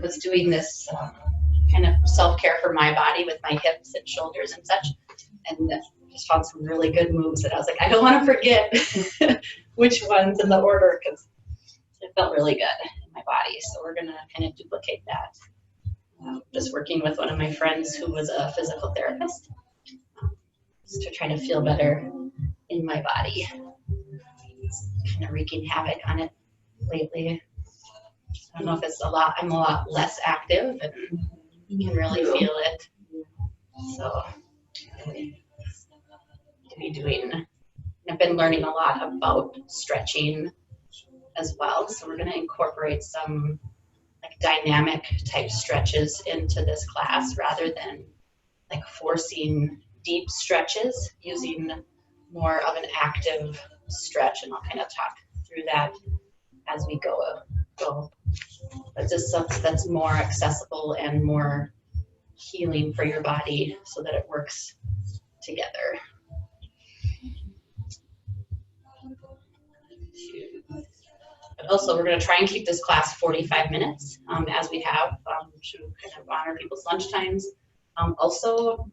was doing this kind of self-care for my body with my hips and shoulders and such, and just found some really good moves that I was like, I don't want to forget which ones in the order, because it felt really good in my body. So we're going to kind of duplicate that. Just working with one of my friends who was a physical therapist, just to try to feel better in my body. It's kind of wreaking havoc on it lately. I don't know if it's I'm a lot less active and you can really feel it. So really to be doing, I've been learning a lot about stretching as well. So we're going to incorporate some like dynamic type stretches into this class rather than like forcing deep stretches, using more of an active stretch, and I'll kind of talk through that as we go. But just something that's more accessible and more healing for your body so that it works together. But also, we're going to try and keep this class 45 minutes, as we have, to kind of honor people's lunch times. Also,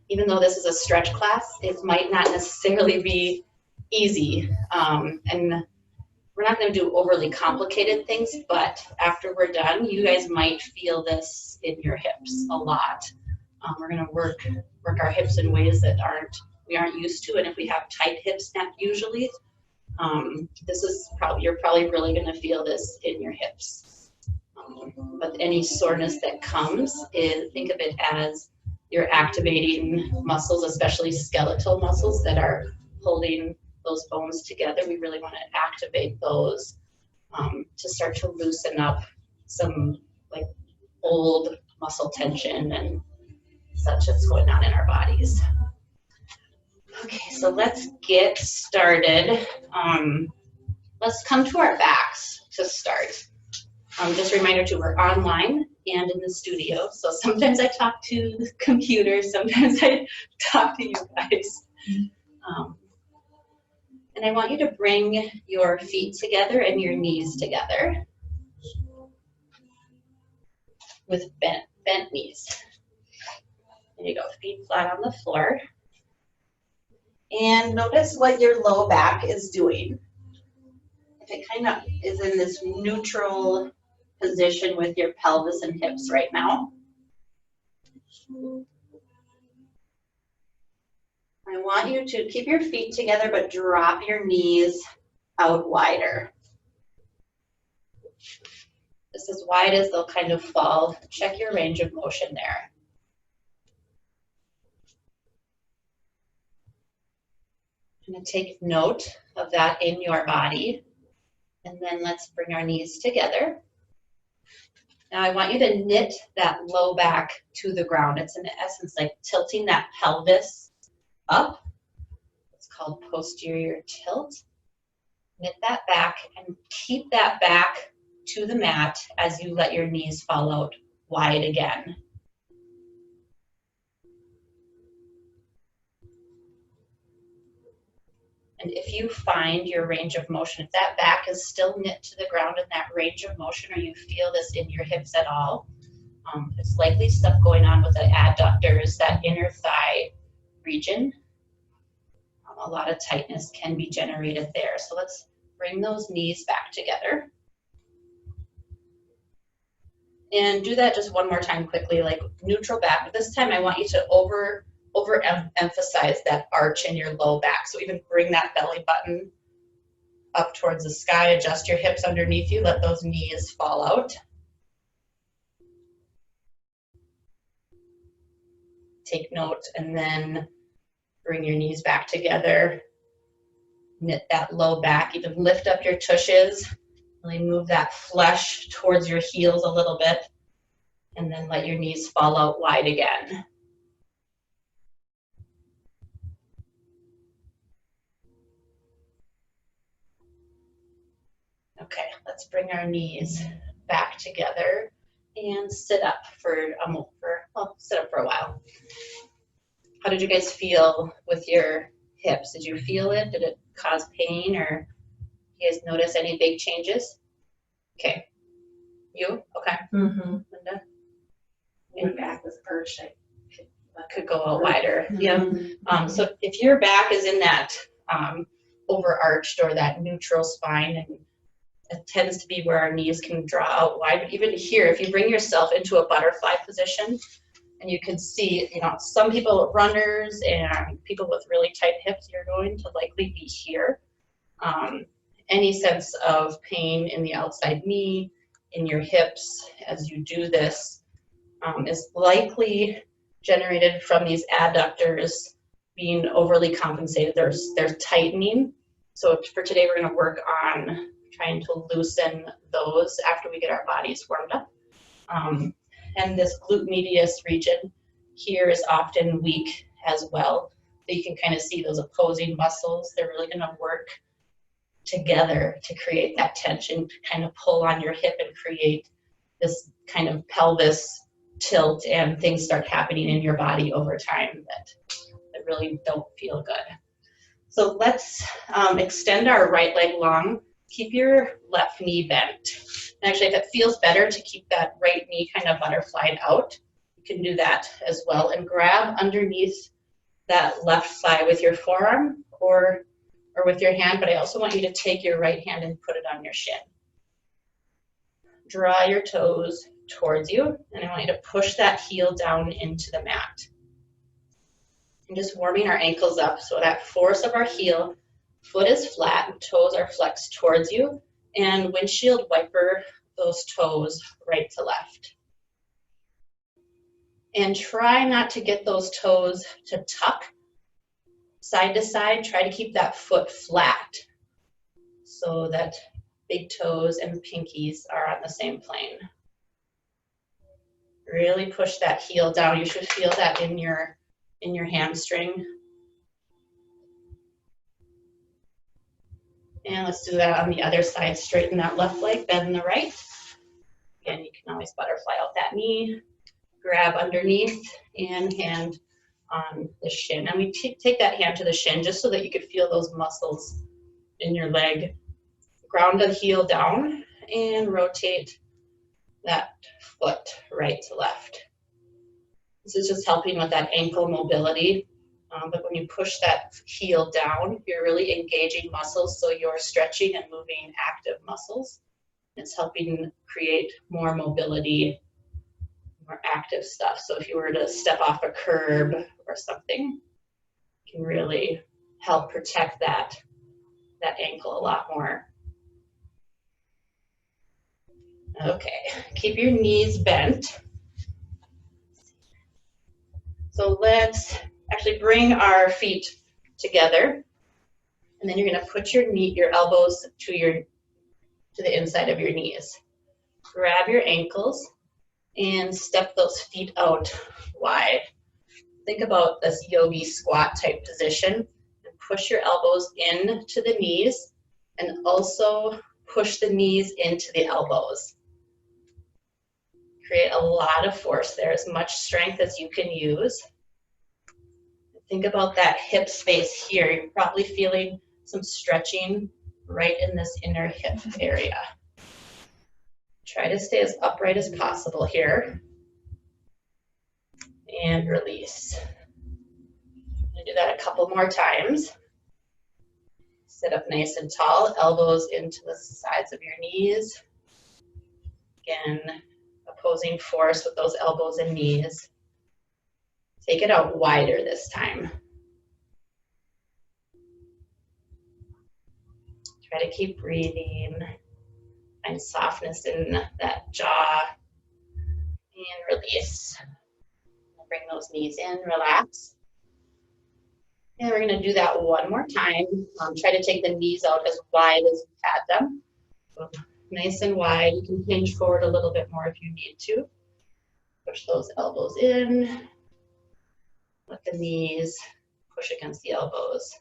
even though this is a stretch class, it might not necessarily be easy. And we're not going to do overly complicated things, but after we're done, you guys might feel this in your hips a lot. We're going to work our hips in ways that we aren't used to, and if we have tight hips usually, you're probably really going to feel this in your hips. But any soreness that comes, think of it as you're activating muscles, especially skeletal muscles that are holding those bones together. We really want to activate those to start to loosen up some like old muscle tension and such that's going on in our bodies. Okay, so let's get started. Let's come to our backs to start. Just a reminder too, we're online and in the studio, so sometimes I talk to the computer, sometimes I talk to you guys. And I want you to bring your feet together and your knees together with bent knees. There you go, feet flat on the floor. And notice what your low back is doing. If it kind of is in this neutral position with your pelvis and hips right now. I want you to keep your feet together, but drop your knees out wider. Just as wide as they'll kind of fall. Check your range of motion there. I'm going to take note of that in your body. And then let's bring our knees together. Now I want you to knit that low back to the ground. It's in essence like tilting that pelvis up. It's called posterior tilt. Knit that back and keep that back to the mat as you let your knees fall out wide again. And if you find your range of motion, if that back is still knit to the ground in that range of motion, or you feel this in your hips at all, it's likely stuff going on with the adductors, that inner thigh region. A lot of tightness can be generated there. So let's bring those knees back together. And do that just one more time quickly, like neutral back. But this time I want you to overemphasize that arch in your low back. So even bring that belly button up towards the sky, adjust your hips underneath you, let those knees fall out. Take note and then bring your knees back together. Knit that low back, even lift up your tushes. Really move that flesh towards your heels a little bit. And then let your knees fall out wide again. Okay, let's bring our knees back together and sit up sit up for a while. How did you guys feel with your hips? Did you feel it? Did it cause pain, or you guys notice any big changes? Okay. You? Okay. Mm-hmm. Linda? My back was perched. I Could go out wider. Mm-hmm. Yeah. So if your back is in that overarched or that neutral spine, and it tends to be where our knees can draw out wide. But even here, if you bring yourself into a butterfly position, and you can see, you know, some people, runners and people with really tight hips, you're going to likely be here. Any sense of pain in the outside knee, in your hips as you do this is likely generated from these adductors being overly compensated. They're tightening. So for today, we're going to work on trying to loosen those after we get our bodies warmed up. And this glute medius region here is often weak as well. So you can kind of see those opposing muscles. They're really going to work together to create that tension, to kind of pull on your hip and create this kind of pelvis tilt, and things start happening in your body over time that really don't feel good. So let's extend our right leg long. Keep your left knee bent. And actually, if it feels better to keep that right knee kind of butterflied out, you can do that as well. And grab underneath that left thigh with your forearm or with your hand, but I also want you to take your right hand and put it on your shin. Draw your toes towards you, and I want you to push that heel down into the mat. And just warming our ankles up so that force of our heel, foot is flat, toes are flexed towards you, and windshield wiper those toes right to left. And try not to get those toes to tuck side to side. Try to keep that foot flat so that big toes and pinkies are on the same plane. Really push that heel down. You should feel that in your hamstring. And let's do that on the other side. Straighten that left leg, bend the right. Again, you can always butterfly out that knee. Grab underneath and hand on the shin. And we take that hand to the shin just so that you could feel those muscles in your leg. Ground the heel down and rotate that foot right to left. This is just helping with that ankle mobility. But when you push that heel down, you're really engaging muscles, so you're stretching and moving active muscles. It's helping create more mobility, more active stuff. So if you were to step off a curb or something, it can really help protect that ankle a lot more. Okay, keep your knees bent. So let's actually bring our feet together, and then you're going to put your elbows to the inside of your knees. Grab your ankles and step those feet out wide. Think about this yogi squat type position, and push your elbows into the knees and also push the knees into the elbows. Create a lot of force there, as much strength as you can use. Think about that hip space here. You're probably feeling some stretching right in this inner hip area. Try to stay as upright as possible here. And release. I'm going to do that a couple more times. Sit up nice and tall, elbows into the sides of your knees. Again, opposing force with those elbows and knees. Take it out wider this time. Try to keep breathing. Find softness in that jaw. And release. Bring those knees in, relax. And we're going to do that one more time. Try to take the knees out as wide as you had them. So nice and wide. You can hinge forward a little bit more if you need to. Push those elbows in. Let the knees push against the elbows.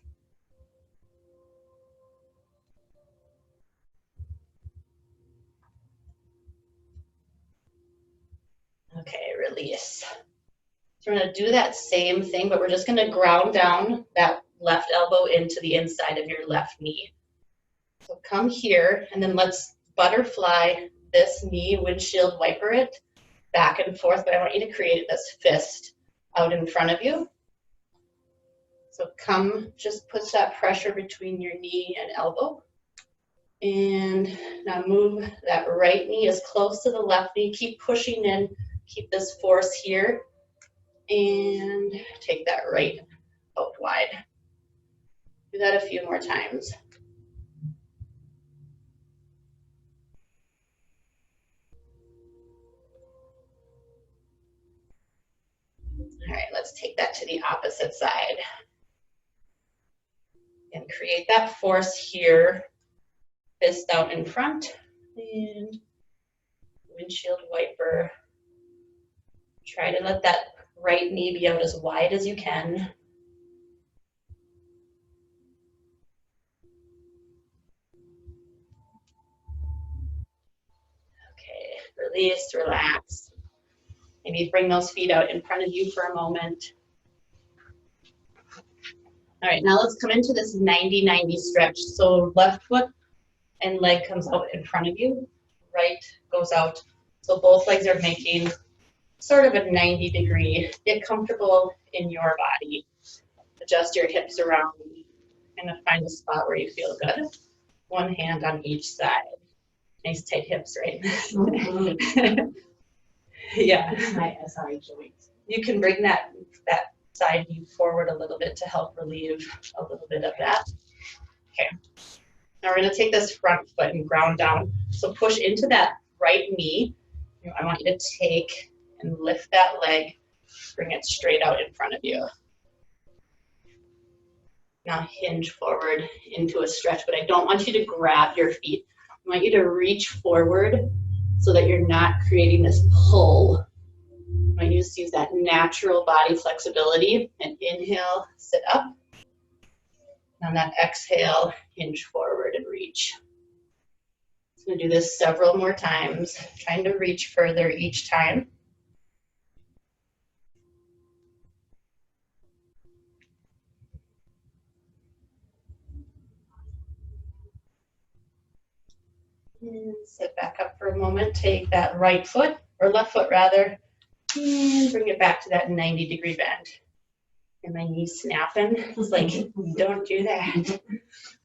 Okay, release. So we're going to do that same thing, but we're just going to ground down that left elbow into the inside of your left knee. So come here, and then let's butterfly this knee, windshield wiper it back and forth, but I want you to create this fist out in front of you. So come, just puts that pressure between your knee and elbow. And now move that right knee as close to the left knee. Keep pushing in, keep this force here. And take that right out wide. Do that a few more times. All right, let's take that to the opposite side. And create that force here. Fist out in front. And windshield wiper. Try to let that right knee be out as wide as you can. Okay, release, relax. Maybe bring those feet out in front of you for a moment. All right, now let's come into this 90-90 stretch. So left foot and leg comes out in front of you. Right goes out. So both legs are making sort of a 90-degree. Get comfortable in your body. Adjust your hips around. Kind of find a spot where you feel good. One hand on each side. Nice tight hips, right? Mm-hmm. Yeah. My SI joints. You can bring that side view forward a little bit to help relieve a little bit of that. Okay. Now we're going to take this front foot and ground down. So push into that right knee. I want you to take and lift that leg. Bring it straight out in front of you. Now hinge forward into a stretch, but I don't want you to grab your feet. I want you to reach forward so that you're not creating this pull. I want you to just use that natural body flexibility and inhale, sit up. On that exhale, hinge forward and reach. I'm going to do this several more times, trying to reach further each time. And sit back up for a moment. Take that right foot, or left foot rather, and bring it back to that 90-degree bend. And my knees snapping. It's like, don't do that.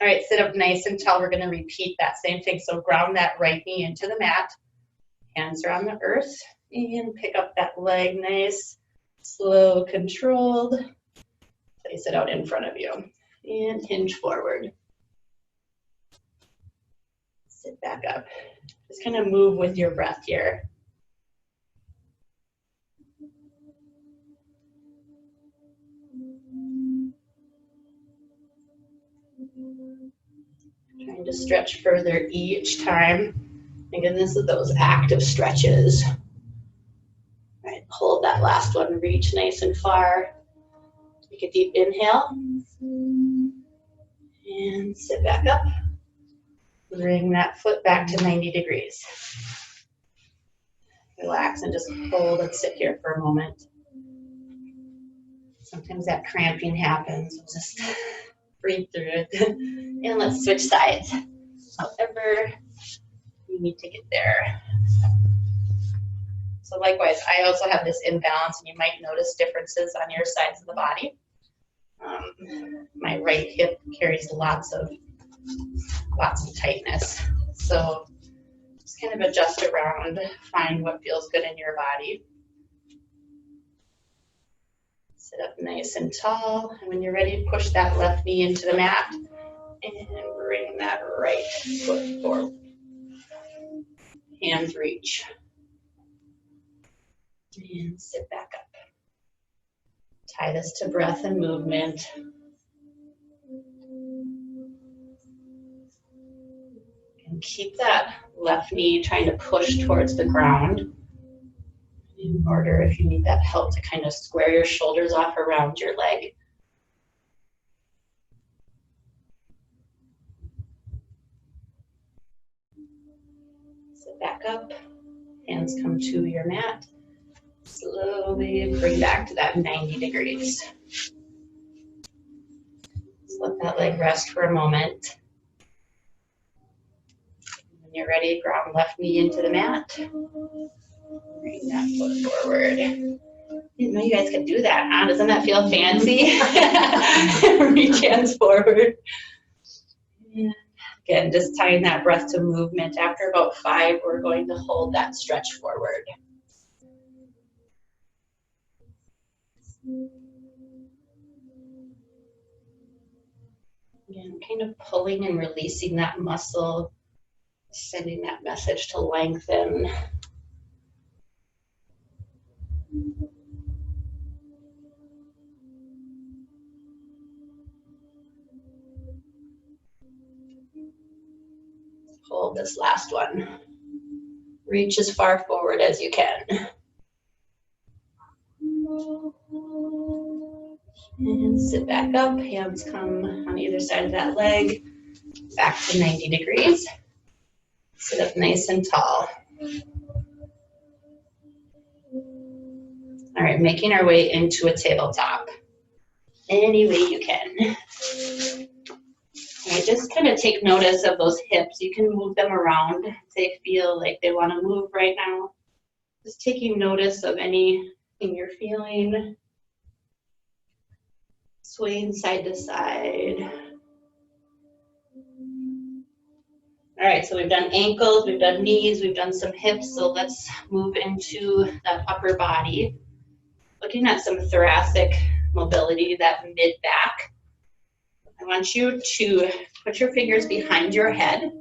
All right, sit up nice and tall. We're going to repeat that same thing. So ground that right knee into the mat. Hands are on the earth. And pick up that leg nice, slow, controlled. Place it out in front of you. And hinge forward. Sit back up. Just kind of move with your breath here. Trying to stretch further each time. Again, this is those active stretches. All right, hold that last one. Reach nice and far. Take a deep inhale. And sit back up. Bring that foot back to 90 degrees. Relax and just hold and sit here for a moment. Sometimes that cramping happens. Just breathe through it. And let's switch sides. However you need to get there. So likewise, I also have this imbalance, and you might notice differences on your sides of the body. My right hip carries lots of tightness. So just kind of adjust around, find what feels good in your body. Sit up nice and tall, and when you're ready, push that left knee into the mat and bring that right foot forward. Hands reach. And sit back up. Tie this to breath and movement. And keep that left knee trying to push towards the ground. In order, if you need that help, to kind of square your shoulders off around your leg. Sit back up. Hands come to your mat. Slowly bring back to that 90 degrees. Just let that leg rest for a moment. When you're ready, ground left knee into the mat. Bring that foot forward. Didn't know you guys could do that, huh? Doesn't that feel fancy? Reach hands forward. And again, just tying that breath to movement. After about 5, we're going to hold that stretch forward. Again, kind of pulling and releasing that muscle, sending that message to lengthen. Hold this last one. Reach as far forward as you can. And sit back up, hands come on either side of that leg, back to 90 degrees. Sit up nice and tall. All right, making our way into a tabletop. Any way you can. All right, just kind of take notice of those hips. You can move them around if they feel like they want to move right now. Just taking notice of anything you're feeling. Swaying side to side. All right, so we've done ankles, we've done knees, we've done some hips, so let's move into that upper body. Looking at some thoracic mobility, that mid-back. I want you to put your fingers behind your head.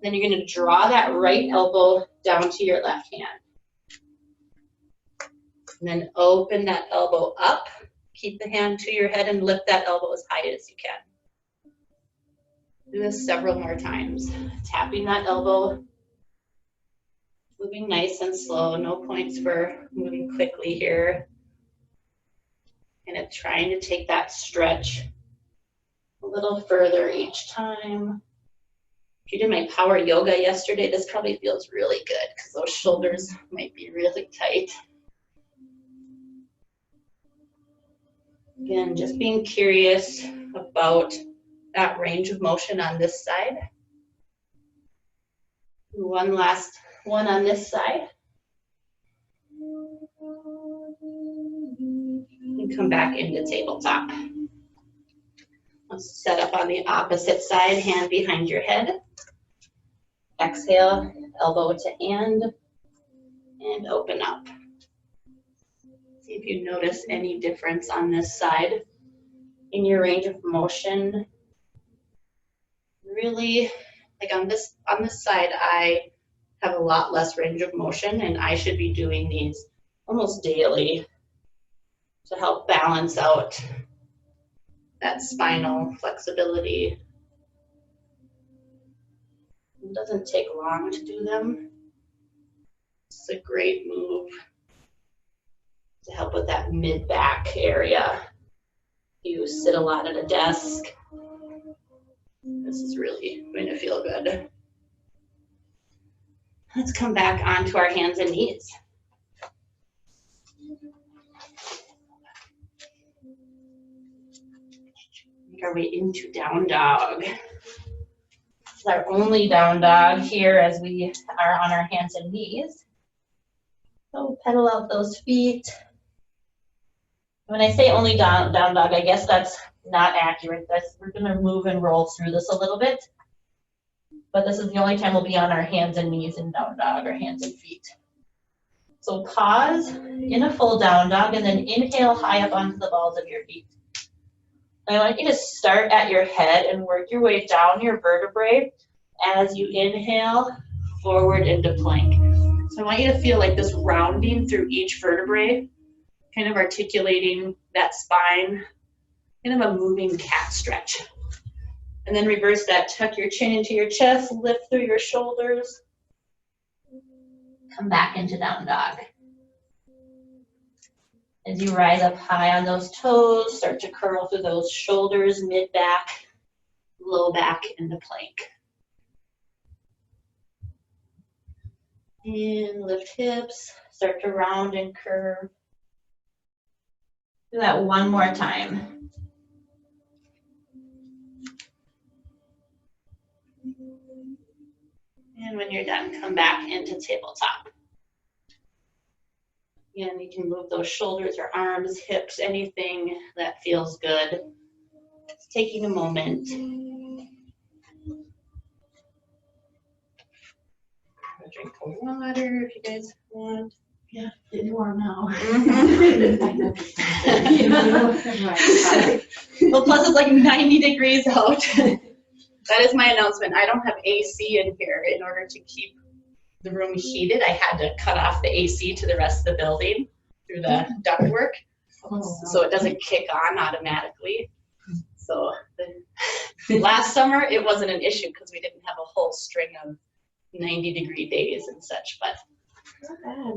Then you're going to draw that right elbow down to your left hand. And then open that elbow up. Keep the hand to your head and lift that elbow as high as you can. Do this several more times. Tapping that elbow. Moving nice and slow. No points for moving quickly here. And trying to take that stretch a little further each time. If you did my power yoga yesterday, this probably feels really good because those shoulders might be really tight. Again, just being curious about that range of motion on this side. One last one on this side. And come back into tabletop. Let's set up on the opposite side, hand behind your head. Exhale, elbow to hand, and open up. See if you notice any difference on this side in your range of motion. Really, like on this side, I have a lot less range of motion, and I should be doing these almost daily to help balance out that spinal flexibility. It doesn't take long to do them. It's a great move to help with that mid-back area. You sit a lot at a desk. This is really going to feel good. Let's come back onto our hands and knees. Make our way into down dog. This is our only down dog here as we are on our hands and knees. So pedal out those feet. When I say only down dog, I guess that's not accurate. We're going to move and roll through this a little bit. But this is the only time we'll be on our hands and knees in down dog, or hands and feet. So pause in a full down dog and then inhale high up onto the balls of your feet. I want you to start at your head and work your way down your vertebrae as you inhale forward into plank. So I want you to feel like this rounding through each vertebrae, kind of articulating that spine, kind of a moving cat stretch. And then reverse that, tuck your chin into your chest, lift through your shoulders, come back into down dog. As you rise up high on those toes, start to curl through those shoulders, mid-back, low back into plank. And lift hips, start to round and curve. Do that one more time. And when you're done, come back into tabletop. Again, you can move those shoulders or arms, hips, anything that feels good. Just taking a moment. Have a drink of water if you guys want. Yeah, it's warm now. Well, plus it's like 90 degrees out. That is my announcement. I don't have AC in here. In order to keep the room heated, I had to cut off the AC to the rest of the building through the ductwork, so it doesn't kick on automatically. So last summer it wasn't an issue because we didn't have a whole string of 90-degree days and such, but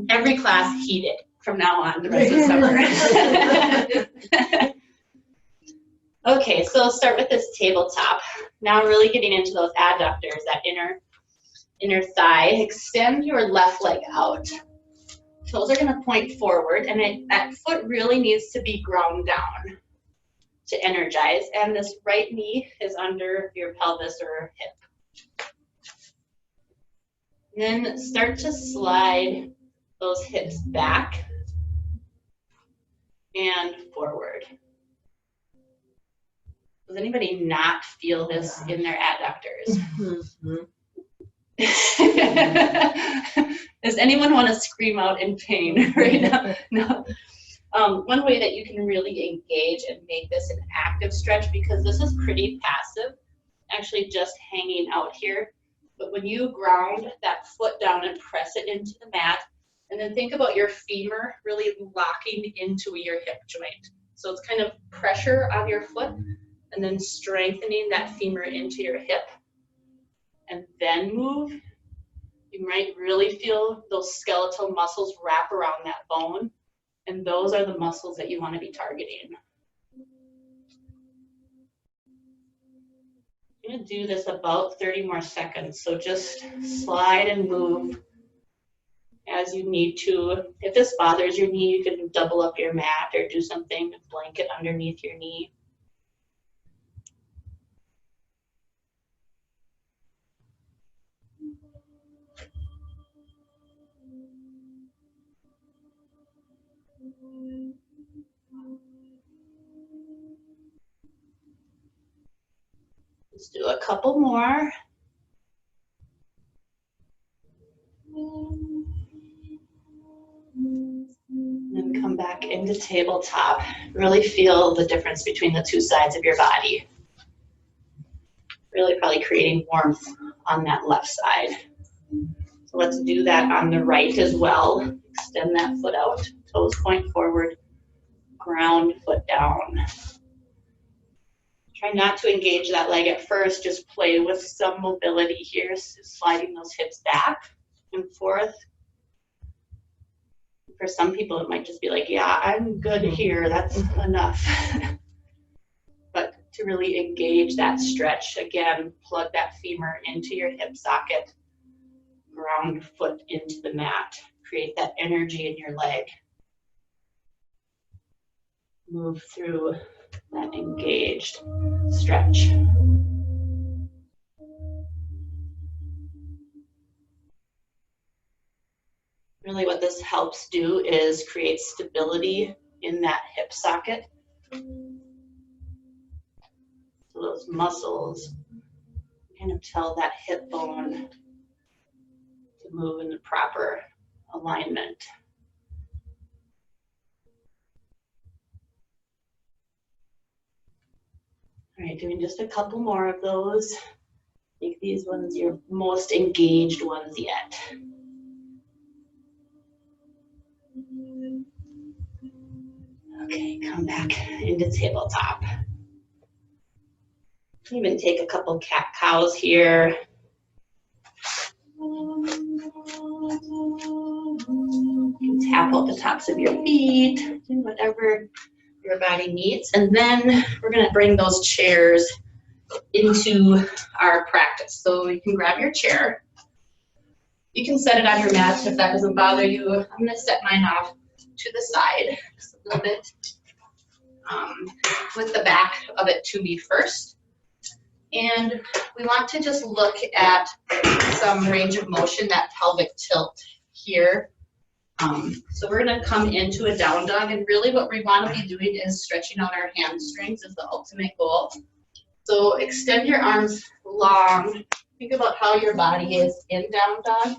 every class heated from now on the rest of summer. Okay, so let's start with this tabletop. Now really getting into those adductors, that inner thigh. Extend your left leg out. Toes are going to point forward, and that foot really needs to be ground down to energize. And this right knee is under your pelvis or hip. And then start to slide those hips back and forward. Does anybody not feel this in their adductors? Does anyone want to scream out in pain right now? No. One way that you can really engage and make this an active stretch, because this is pretty passive, actually just hanging out here. But when you ground that foot down and press it into the mat, and then think about your femur really locking into your hip joint. So it's kind of pressure on your foot, and then strengthening that femur into your hip, and then move. You might really feel those skeletal muscles wrap around that bone, and those are the muscles that you want to be targeting. I'm going to do this about 30 more seconds, so just slide and move as you need to. If this bothers your knee, you can double up your mat or do something to blanket underneath your knee. Let's do a couple more. And come back into tabletop. Really feel the difference between the two sides of your body. Really probably creating warmth on that left side. So let's do that on the right as well. Extend that foot out, toes point forward, ground foot down. Try not to engage that leg at first, just play with some mobility here, sliding those hips back and forth. For some people, it might just be like, yeah, I'm good here, that's enough. But to really engage that stretch, again, plug that femur into your hip socket, ground foot into the mat, create that energy in your leg. Move through that engaged stretch. Really what this helps do is create stability in that hip socket. So those muscles kind of tell that hip bone to move in the proper alignment. All right, doing just a couple more of those. Make these ones your most engaged ones yet. Okay, come back into tabletop. Even take a couple cat cows here. You can tap out the tops of your feet, do whatever your body needs. And then we're going to bring those chairs into our practice. So you can grab your chair. You can set it on your mat if that doesn't bother you. I'm going to set mine off to the side just a little bit with the back of it to me first. And we want to just look at some range of motion, that pelvic tilt here. So we're going to come into a down dog, and really what we want to be doing is stretching out our hamstrings is the ultimate goal. So extend your arms long. Think about how your body is in down dog.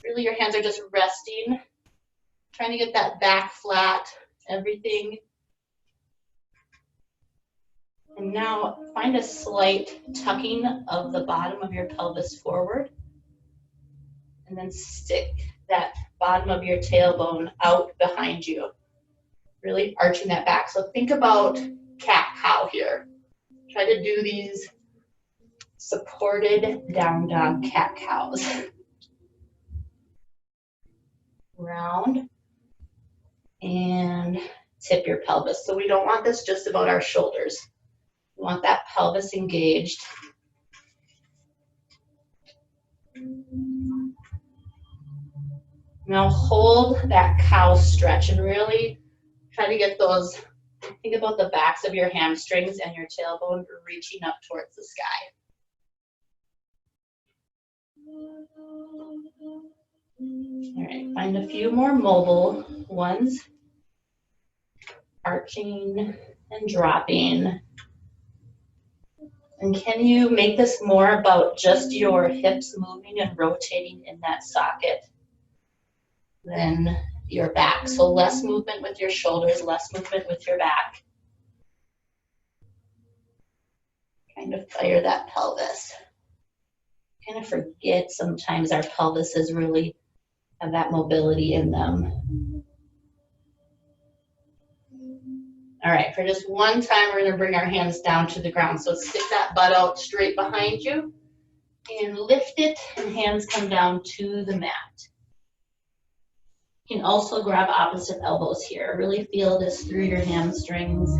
Really your hands are just resting, trying to get that back flat, everything. And now find a slight tucking of the bottom of your pelvis forward. And then stick that bottom of your tailbone out behind you. Really arching that back. So think about cat-cow here. Try to do these supported down dog cat-cows. Round and tip your pelvis. So we don't want this just about our shoulders. We want that pelvis engaged. Now hold that cow stretch and really try to get those, think about the backs of your hamstrings and your tailbone reaching up towards the sky. All right, find a few more mobile ones. Arching and dropping. And can you make this more about just your hips moving and rotating in that socket than your back? So less movement with your shoulders, less movement with your back. Kind of fire that pelvis. Kind of forget sometimes our pelvises really have that mobility in them. All right, for just one time, we're going to bring our hands down to the ground. So stick that butt out straight behind you and lift it, and hands come down to the mat. You can also grab opposite elbows here. Really feel this through your hamstrings.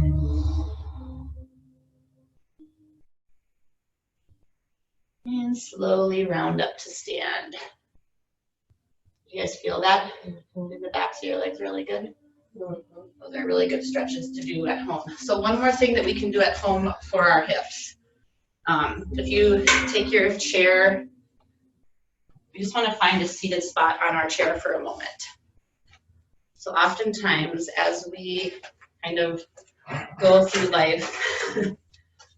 And slowly round up to stand. You guys feel that in the backs of your legs really good? Those are really good stretches to do at home. So one more thing that we can do at home for our hips. If you take your chair, we just want to find a seated spot on our chair for a moment. So oftentimes as we kind of go through life,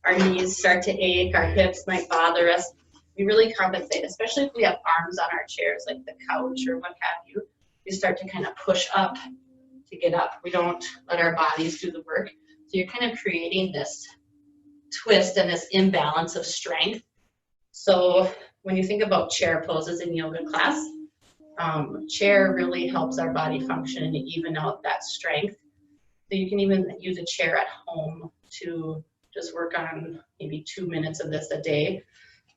our knees start to ache, our hips might bother us. We really compensate, especially if we have arms on our chairs like the couch or what have you. We start to kind of push up to get up. We don't let our bodies do the work. So you're kind of creating this twist and this imbalance of strength. So when you think about chair poses in yoga class, chair really helps our body function and even out that strength. So you can even use a chair at home to just work on maybe 2 minutes of this a day.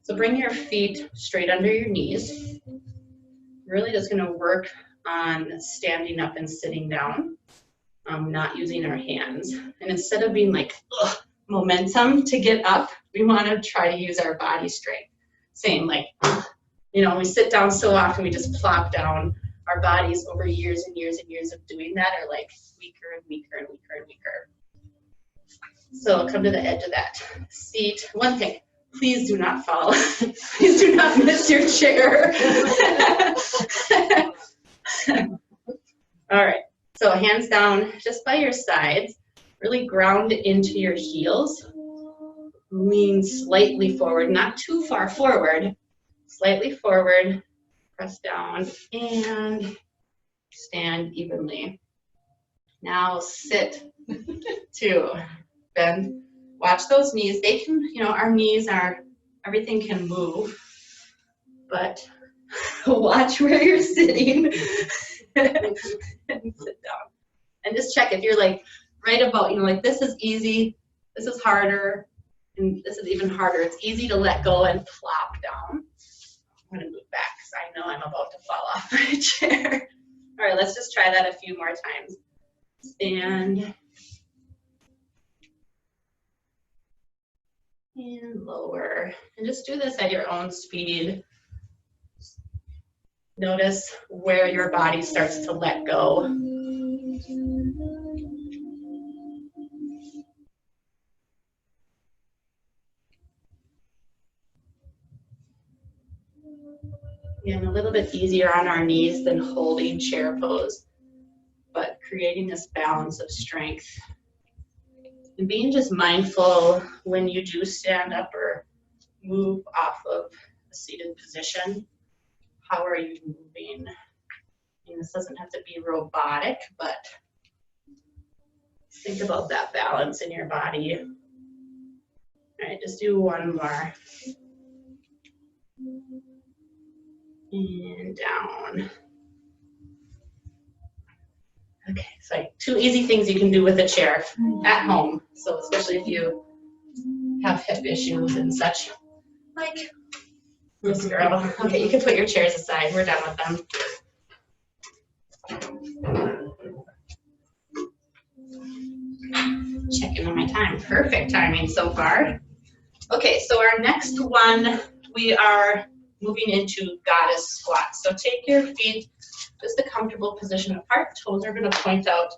So bring your feet straight under your knees. Really just going to work on standing up and sitting down, not using our hands. And instead of being like, ugh, momentum to get up, we want to try to use our body strength. Same, like, you know, we sit down so often, we just plop down. Our bodies over years and years and years of doing that are like weaker and weaker and weaker and weaker. So come to the edge of that seat. One thing, please do not fall. Please do not miss your chair. All right, so hands down just by your sides. Really ground into your heels. Lean slightly forward, not too far forward. Slightly forward, press down, and stand evenly. Now sit to bend. Watch those knees. They can, you know, our knees are, everything can move, but watch where you're sitting and sit down. And just check if you're like right about, you know, like this is easy, this is harder, and this is even harder. It's easy to let go and plop down. I'm going to move back because I know I'm about to fall off my chair. All right, let's just try that a few more times. Stand. And lower. And just do this at your own speed. Notice where your body starts to let go. Again, a little bit easier on our knees than holding chair pose, but creating this balance of strength. And being just mindful when you do stand up or move off of a seated position. How are you moving? And this doesn't have to be robotic, but think about that balance in your body. All right, just do one more. And down. Okay, so 2 easy things you can do with a chair at home. So especially if you have hip issues and such, like this girl. Okay, you can put your chairs aside. We're done with them. Checking on my time. Perfect timing so far. Okay, so our next one, we are moving into goddess squat. So take your feet just a comfortable position apart. Toes are going to point out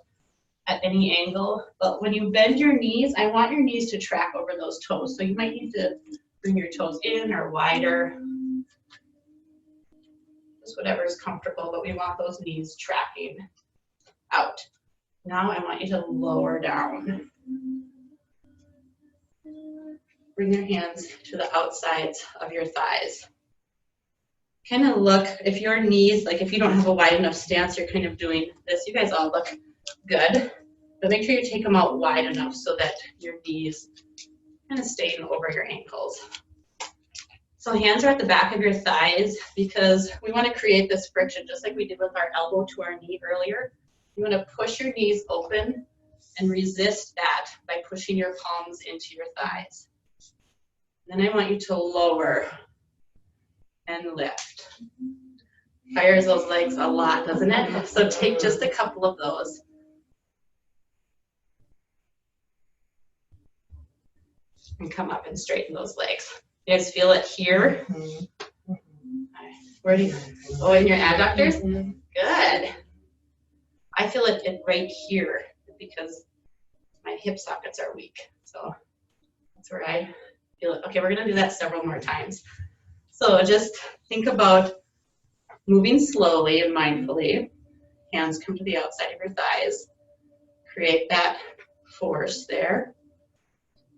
at any angle. But when you bend your knees, I want your knees to track over those toes. So you might need to bring your toes in or wider. Just whatever is comfortable, but we want those knees tracking out. Now I want you to lower down. Bring your hands to the outsides of your thighs. Kind of look, if your knees, like if you don't have a wide enough stance, you're kind of doing this. You guys all look good, but make sure you take them out wide enough so that your knees kind of staying over your ankles. So hands are at the back of your thighs because we want to create this friction just like we did with our elbow to our knee earlier. You want to push your knees open and resist that by pushing your palms into your thighs. Then I want you to lower and lift. Fires those legs a lot, doesn't it? So take just a couple of those. And come up and straighten those legs. You guys feel it here? Where do you, oh, in your adductors? Good. I feel it right here because my hip sockets are weak. So that's where I feel it. Okay, we're gonna do that several more times. So just think about moving slowly and mindfully. Hands come to the outside of your thighs. Create that force there.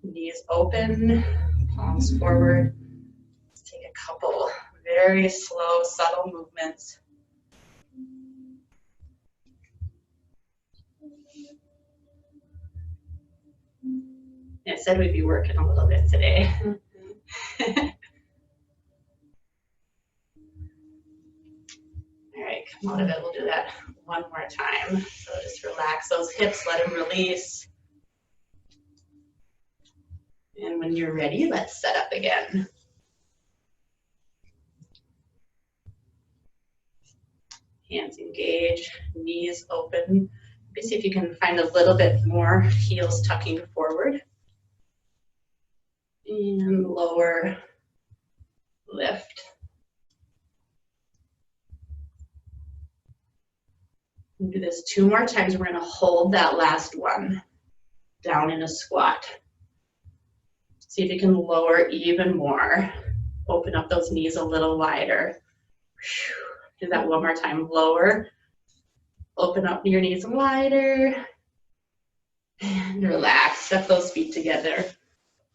Knees open, palms forward. Let's take a couple very slow, subtle movements. I said we'd be working a little bit today. All right, come out of it. We'll do that one more time. So just relax those hips, let them release. And when you're ready, let's set up again. Hands engage, knees open. Maybe see if you can find a little bit more heels tucking forward. And lower, lift. We'll do this 2 more times. We're going to hold that last one down in a squat. See if you can lower even more. Open up those knees a little wider. Do that one more time. Lower. Open up your knees wider. And relax. Step those feet together.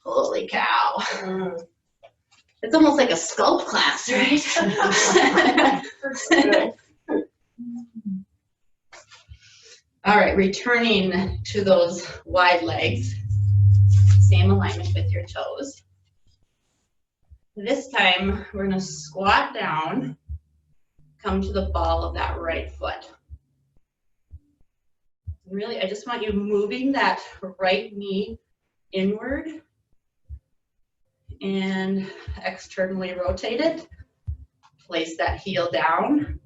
Holy cow. It's almost like a sculpt class, right? All right, returning to those wide legs. Same alignment with your toes. This time, we're going to squat down, come to the ball of that right foot. Really, I just want you moving that right knee inward and externally rotate it. Place that heel down,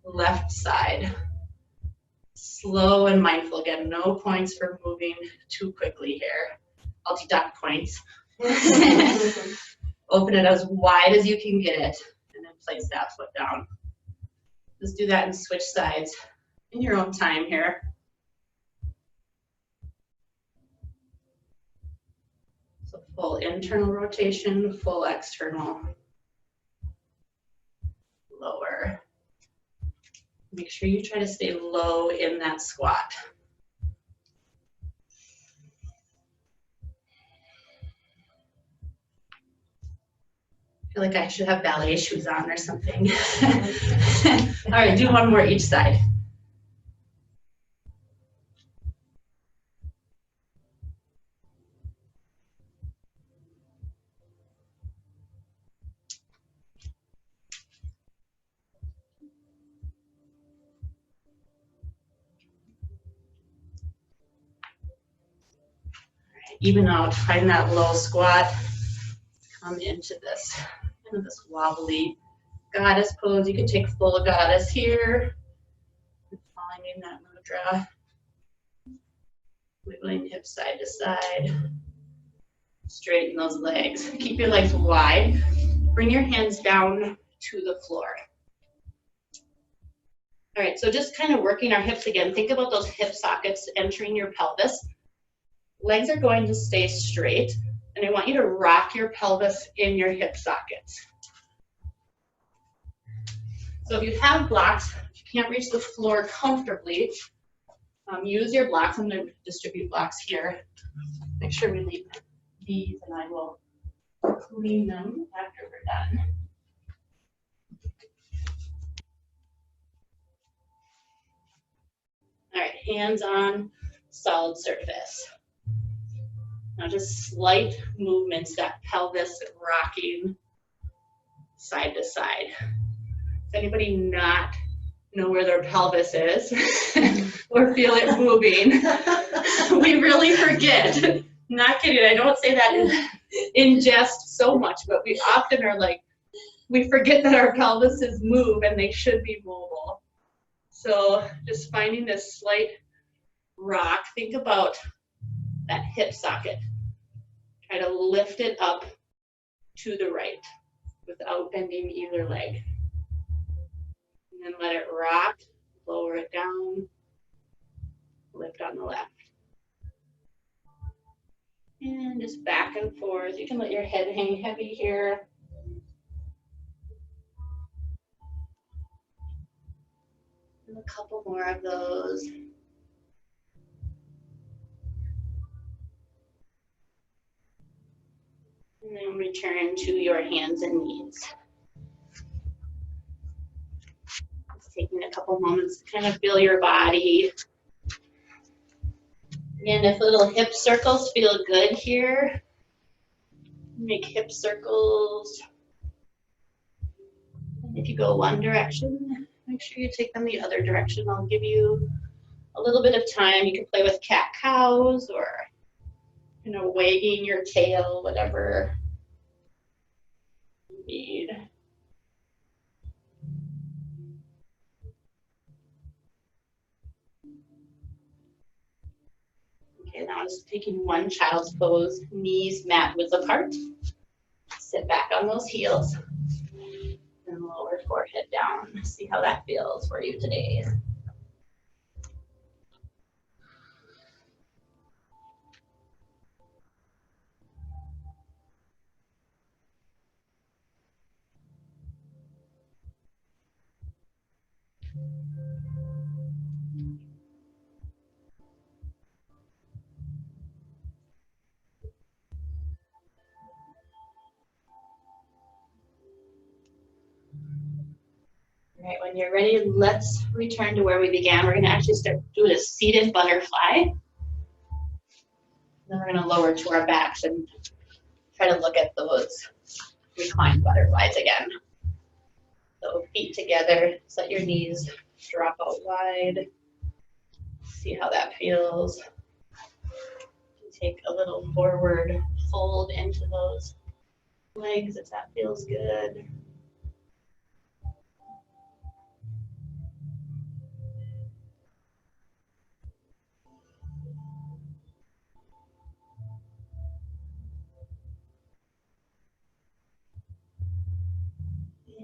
left side. Slow and mindful. Again, no points for moving too quickly here. I'll deduct points. Open it as wide as you can get it, and then place that foot down. Just do that and switch sides in your own time here. So full internal rotation, full external. lower. Make sure you try to stay low in that squat. I feel like I should have ballet shoes on or something. All right, do one more each side. Even out, find that low squat. Come into this, this wobbly goddess pose. You can take full goddess here. Finding that mudra. Wiggling hips side to side. Straighten those legs. Keep your legs wide. Bring your hands down to the floor. All right, so just kind of working our hips again. Think about those hip sockets entering your pelvis. Legs are going to stay straight, and I want you to rock your pelvis in your hip sockets. So if you have blocks, if you can't reach the floor comfortably, use your blocks. I'm going to distribute blocks here. Make sure we leave these, and I will clean them after we're done. All right, hands on solid surface. Now just slight movements, that pelvis rocking side to side. Does anybody not know where their pelvis is or feel it moving? We really forget. Not kidding, I don't say that in jest so much, but we often are like, we forget that our pelvises move and they should be mobile. So just finding this slight rock. Think about that hip socket. Try to lift it up to the right without bending either leg. And then let it rock, lower it down, lift on the left. And just back and forth. You can let your head hang heavy here. And a couple more of those. And then return to your hands and knees. Just taking a couple moments to kind of feel your body. Again, if little hip circles feel good here, make hip circles. And if you go one direction, make sure you take them the other direction. I'll give you a little bit of time. You can play with cat-cows or, you know, wagging your tail, whatever you need. Okay, now just taking one child's pose, knees mat width apart. Sit back on those heels and lower forehead down. See how that feels for you today. All right, when you're ready, let's return to where we began. We're going to actually start doing a seated butterfly. Then we're going to lower to our backs and try to look at those reclined butterflies again. So feet together, just let your knees drop out wide. See how that feels. Take a little forward fold into those legs if that feels good.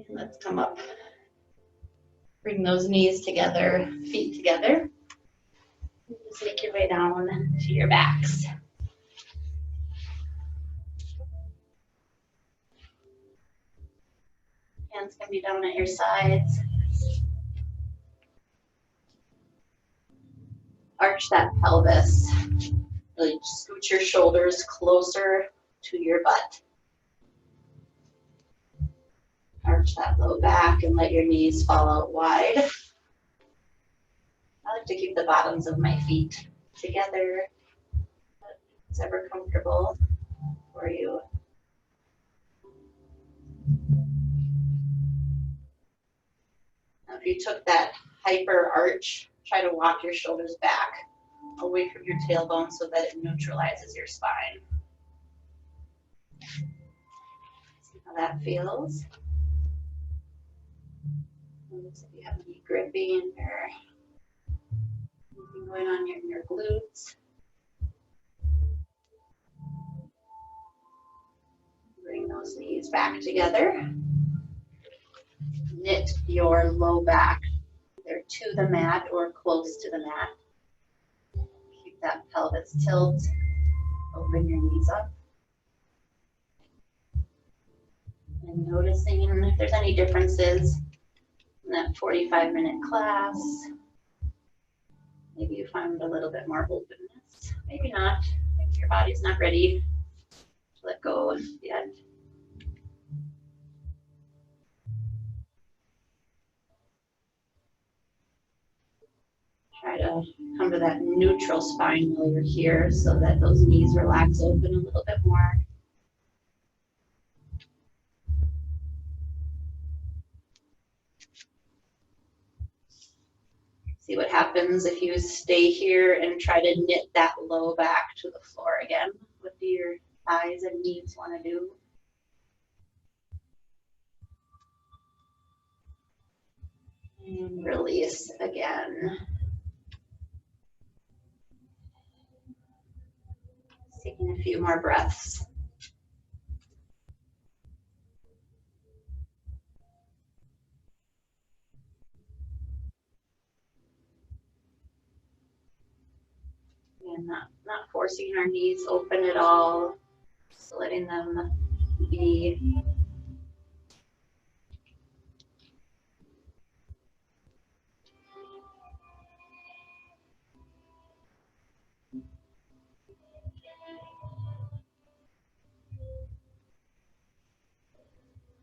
And let's come up. Bring those knees together, feet together. Just make your way down to your backs. Hands can be down at your sides. Arch that pelvis. Really scoot your shoulders closer to your butt. Arch that low back and let your knees fall out wide. I like to keep the bottoms of my feet together. It's ever comfortable for you. Now, if you took that hyper arch, try to walk your shoulders back away from your tailbone so that it neutralizes your spine. See how that feels? Notice if you have any gripping or anything going on in your glutes. Bring those knees back together. Knit your low back either to the mat or close to the mat. Keep that pelvis tilt. Open your knees up. And noticing if there's any differences in that 45-minute class. Maybe you find a little bit more openness. Maybe not. Maybe your body's not ready to let go yet. Try to come to that neutral spine while you're here so that those knees relax open a little bit more. See what happens if you stay here and try to knit that low back to the floor again. What do your thighs and knees want to do? And release again. Taking a few more breaths. And not forcing our knees open at all, just letting them be.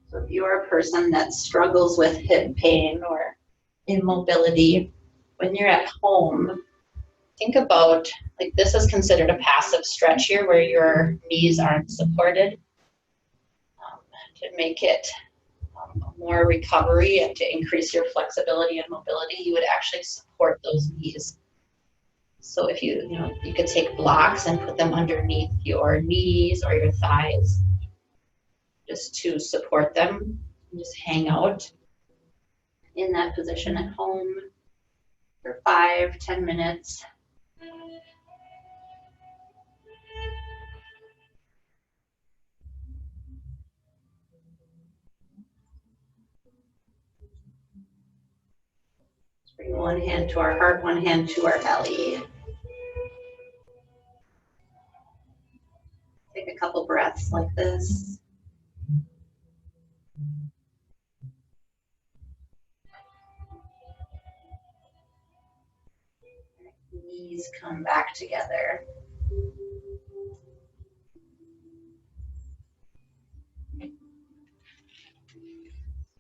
So if you're a person that struggles with hip pain or immobility, when you're at home, think about, like, this is considered a passive stretch here where your knees aren't supported. To make it more recovery and to increase your flexibility and mobility, you would actually support those knees. So if you could take blocks and put them underneath your knees or your thighs just to support them and just hang out in that position at home for 5-10 minutes. Bring one hand to our heart, one hand to our belly. Take a couple breaths like this. Knees come back together.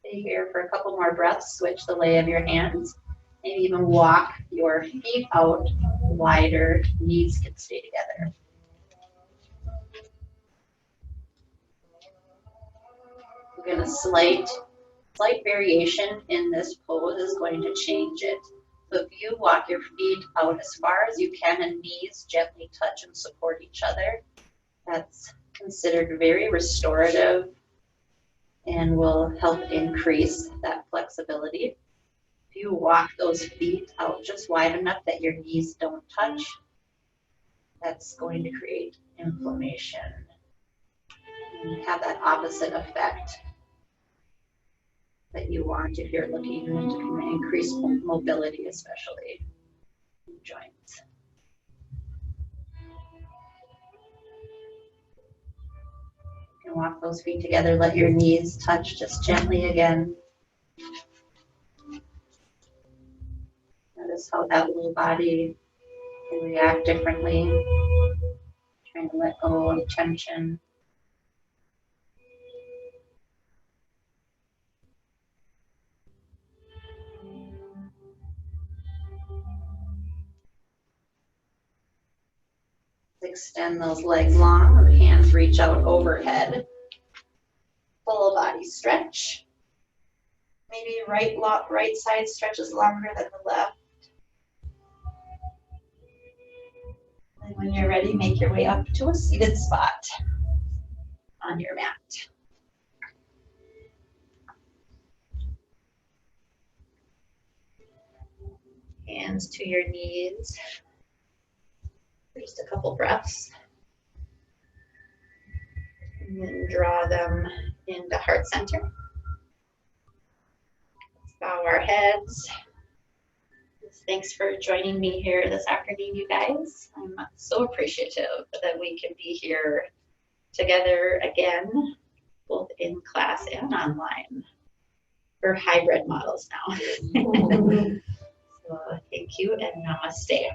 Stay here for a couple more breaths. Switch the lay of your hands. Maybe even walk your feet out wider. Knees can stay together. We're going to slight variation in this pose is going to change it. So if you walk your feet out as far as you can and knees gently touch and support each other, that's considered very restorative and will help increase that flexibility. If you walk those feet out just wide enough that your knees don't touch, that's going to create inflammation and have that opposite effect that you want if you're looking to increase mobility, especially in joints. And walk those feet together. Let your knees touch just gently again. Notice how that little body can react differently. Trying to let go of tension. Extend those legs long, the hands reach out overhead. Full body stretch. Maybe right side stretches longer than the left. And when you're ready, make your way up to a seated spot on your mat. Hands to your knees. Just a couple breaths. And then draw them into heart center. Let's bow our heads. Thanks for joining me here this afternoon, you guys. I'm so appreciative that we can be here together again, both in class and online. We're hybrid models now. So thank you and namaste.